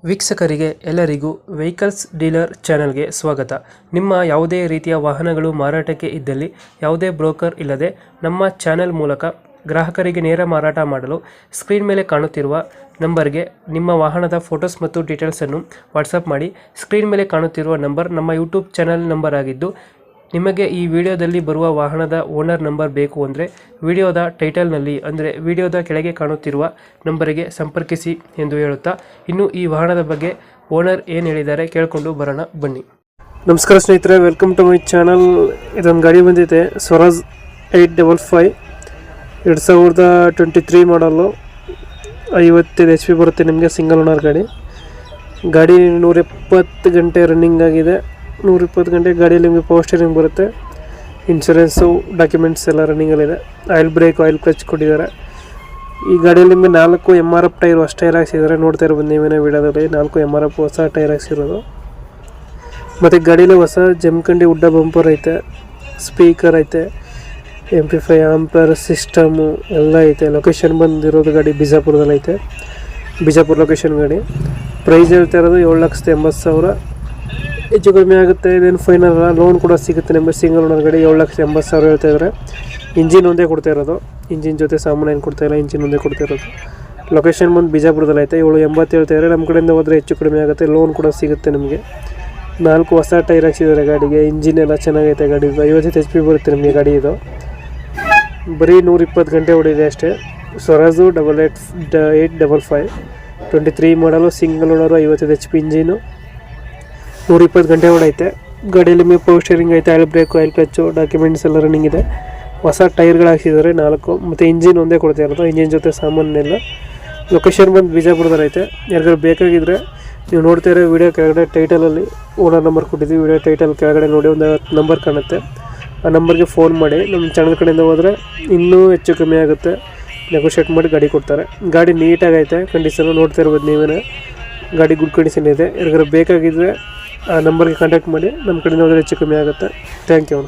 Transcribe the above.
ವೀಕ್ಷಕರಿಗೆ ಎಲ್ಲರಿಗೂ vehicles dealer ಚಾನೆಲ್ಗೆ ಸ್ವಾಗತ. ನಿಮ್ಮ ಯಾವುದೇ ರೀತಿಯ ವಾಹನಗಳು ಮಾರಾಟಕ್ಕೆ ಇದ್ದಲ್ಲಿ ಯಾವುದೇ ಬ್ರೋಕರ್ ಇಲ್ಲದೆ ನಮ್ಮ ಚಾನೆಲ್ ಮೂಲಕ ಗ್ರಾಹಕರಿಗೆ ನೇರ ಮಾರಾಟ ಮಾಡಲು ಸ್ಕ್ರೀನ್ ಮೇಲೆ ಕಾಣುತ್ತಿರುವ ನಂಬರ್ಗೆ ನಿಮ್ಮ ವಾಹನದ ಫೋಟೋಸ್ ಮತ್ತು ಡೀಟೇಲ್ಸನ್ನು ವಾಟ್ಸಪ್ ಮಾಡಿ. ಸ್ಕ್ರೀನ್ ಮೇಲೆ ಕಾಣುತ್ತಿರುವ ನಂಬರ್ ನಮ್ಮ ಯೂಟ್ಯೂಬ್ ಚಾನೆಲ್ ನಂಬರ್ ಆಗಿದ್ದು, ನಿಮಗೆ ಈ ವಿಡಿಯೋದಲ್ಲಿ ಬರುವ ವಾಹನದ ಓನರ್ ನಂಬರ್ ಬೇಕು ಅಂದರೆ ವಿಡಿಯೋದ ಟೈಟಲ್ನಲ್ಲಿ ಅಂದರೆ ವಿಡಿಯೋದ ಕೆಳಗೆ ಕಾಣುತ್ತಿರುವ ನಂಬರಿಗೆ ಸಂಪರ್ಕಿಸಿ ಎಂದು ಹೇಳುತ್ತಾ, ಇನ್ನು ಈ ವಾಹನದ ಬಗ್ಗೆ ಓನರ್ ಏನು ಹೇಳಿದ್ದಾರೆ ಕೇಳಿಕೊಂಡು ಬರೋಣ ಬನ್ನಿ. ನಮಸ್ಕಾರ ಸ್ನೇಹಿತರೆ, ವೆಲ್ಕಮ್ ಟು ಮೈ ಚಾನಲ್. ಇದೊಂದು ಗಾಡಿ ಬಂದಿದೆ, ಸ್ವರಾಜ್ 855 2023 ಮಾಡಲು 55 HP ಬರುತ್ತೆ ನಿಮಗೆ. ಸಿಂಗಲ್ ಓನರ್ ಗಾಡಿ 120 ಗಂಟೆ ರನ್ನಿಂಗ್ ಆಗಿದೆ. 120 ಗಂಟೆ ಗಾಡಿಯಲ್ಲಿ ನಿಮಗೆ ಪವರ್ ಸ್ಟೀರಿಂಗ್ ಬರುತ್ತೆ. ಇನ್ಶೂರೆನ್ಸು ಡಾಕ್ಯುಮೆಂಟ್ಸ್ ಎಲ್ಲ ರನ್ನಿಂಗಲ್ಲಿದೆ. ಆಯಿಲ್ ಬ್ರೇಕ್, ಆಯಿಲ್ ಕ್ಲಚ್ ಕೊಟ್ಟಿದ್ದಾರೆ. ಈ ಗಾಡಿಯಲ್ಲಿ ನಿಮಗೆ 4 MRF ಟೈರ್ ಹೊಸ ಟೈರ್ ಹಾಕ್ಸಿದ್ದಾರೆ. ನೋಡ್ತಾ ಇರೋ ನೀವೇನೋ ವಿಡಿಯೋದಲ್ಲಿ 4 MRF ಹೊಸ ಟೈರ್ ಹಾಕ್ಸಿರೋದು. ಮತ್ತು ಗಾಡಿಯಲ್ಲಿ ಹೊಸ ಜಮ್ಕಂಡಿ ಉಡ್ಡ ಬಂಪರ್ ಐತೆ, ಸ್ಪೀಕರ್ ಐತೆ, MP5 ಆಂಪರ್ ಸಿಸ್ಟಮು ಎಲ್ಲ ಐತೆ. ಲೊಕೇಶನ್ ಬಂದಿರೋದು ಗಾಡಿ ಬಿಜಾಪುರದಲ್ಲಿ ಐತೆ. ಬಿಜಾಪುರ ಲೊಕೇಶನ್ ಗಾಡಿ. ಪ್ರೈಸ್ ಹೇಳ್ತಾ ಇರೋದು 7,80,000. ಹೆಚ್ಚು ಕಡಿಮೆ ಆಗುತ್ತೆ. ಇದೇನು ಫೈನಲ್ ಅಲ್ಲ, ಲೋನ್ ಕೂಡ ಸಿಗುತ್ತೆ ನಿಮಗೆ. ಸಿಂಗಲ್ ಓನರ್ ಗಾಡಿ 7,80,000 ಹೇಳ್ತಾ ಇದ್ದಾರೆ. ಇಂಜಿನ್ ಒಂದೇ ಕೊಡ್ತಾ ಇರೋದು, ಇಂಜಿನ್ ಜೊತೆ ಸಾಮಾನು ಏನು ಕೊಡ್ತಾ ಇಲ್ಲ, ಇಂಜಿನ್ ಒಂದೇ ಕೊಡ್ತಾ ಇರೋದು. ಲೊಕೇಶನ್ ಬಂದು ಬಿಜಾಪುರದಲ್ಲಿ ಐತೆ. 7,80 ಹೇಳ್ತಾ ಇದ್ದಾರೆ. ನಮ್ಮ ಕಡೆಯಿಂದ ಹೋದರೆ ಹೆಚ್ಚು ಕಡಿಮೆ ಆಗುತ್ತೆ, ಲೋನ್ ಕೂಡ ಸಿಗುತ್ತೆ ನಿಮಗೆ. 4 ಹೊಸ ಟೈರ್ ಹಾಕ್ಸಿದ್ದಾರೆ ಗಾಡಿಗೆ. ಇಂಜಿನ್ ಎಲ್ಲ ಚೆನ್ನಾಗೈತೆ ಗಾಡಿ. 50 HP ಬರುತ್ತೆ ನಿಮಗೆ ಗಾಡಿ. ಇದು ಬರೀ 120 ಗಂಟೆ ಹೊಡಿದೆ ಅಷ್ಟೇ. ಸ್ವರಾಜು 855 23 ಮಾಡಲು, ಸಿಂಗಲ್ ಓನರು, 50 HP ಇಂಜಿನು, 120 ಗಂಟೆ ಹೊಡೈತೆ. ಗಾಡಿಯಲ್ಲಿ ನಿಮಗೆ ಪವರ್ ಸ್ಟೀರಿಂಗ್ ಐತೆ, oil break, oil clutch, documents ಎಲ್ಲ ರನ್ನಿಂಗ್ ಇದೆ. ಹೊಸ ಟೈರ್ಗಳು ಹಾಕ್ಸಿದ್ದಾರೆ 4. ಮತ್ತು ಇಂಜಿನ್ ಒಂದೇ ಕೊಡ್ತಾ ಇರೋದು, ಇಂಜಿನ್ ಜೊತೆ ಸಾಮಾನೆಲ್ಲ. ಲೊಕೇಶನ್ ಬಂದು ಬಿಜಾಪುರದಲ್ಲಿ ಐತೆ. ಯಾರಿಗಾರು ಬೇಕಾಗಿದ್ದರೆ ನೀವು ನೋಡ್ತಾ ಇರೋ ವಿಡಿಯೋ ಕೆಳಗಡೆ ಟೈಟಲಲ್ಲಿ ಓನರ್ ನಂಬರ್ ಕೊಟ್ಟಿದ್ದೀವಿ. ವಿಡಿಯೋ ಟೈಟಲ್ ಕೆಳಗಡೆ ನೋಡಿ ಒಂದು ನಂಬರ್ ಕಾಣುತ್ತೆ. ಆ ನಂಬರ್ಗೆ ಫೋನ್ ಮಾಡಿ. ನಮ್ಮ ಚಾನಲ್ ಕಡೆಯಿಂದ ಹೋದರೆ ಇನ್ನೂ ಹೆಚ್ಚು ಕಮ್ಮಿ ಆಗುತ್ತೆ, ನೆಗೋಷಿಯೇಟ್ ಮಾಡಿ ಗಾಡಿ ಕೊಡ್ತಾರೆ. ಗಾಡಿ ನೀಟಾಗೈತೆ, ಕಂಡೀಷನು ನೋಡ್ತಾ ಇರ್ಬೋದು ನೀವೇ. ಗಾಡಿ ಗುಡ್ ಕಂಡೀಷನ್ ಇದೆ. ಯಾರಿಗಾರು ಬೇಕಾಗಿದ್ದರೆ ಆ ನಂಬರ್ಗೆ ಕಾಂಟ್ಯಾಕ್ಟ್ ಮಾಡಿ. ನಮ್ಮ ಕಡೆಯಿಂದ ಹೋದರೆ ಹೆಚ್ಚು ಕಮ್ಮಿ ಆಗುತ್ತೆ. Thank you.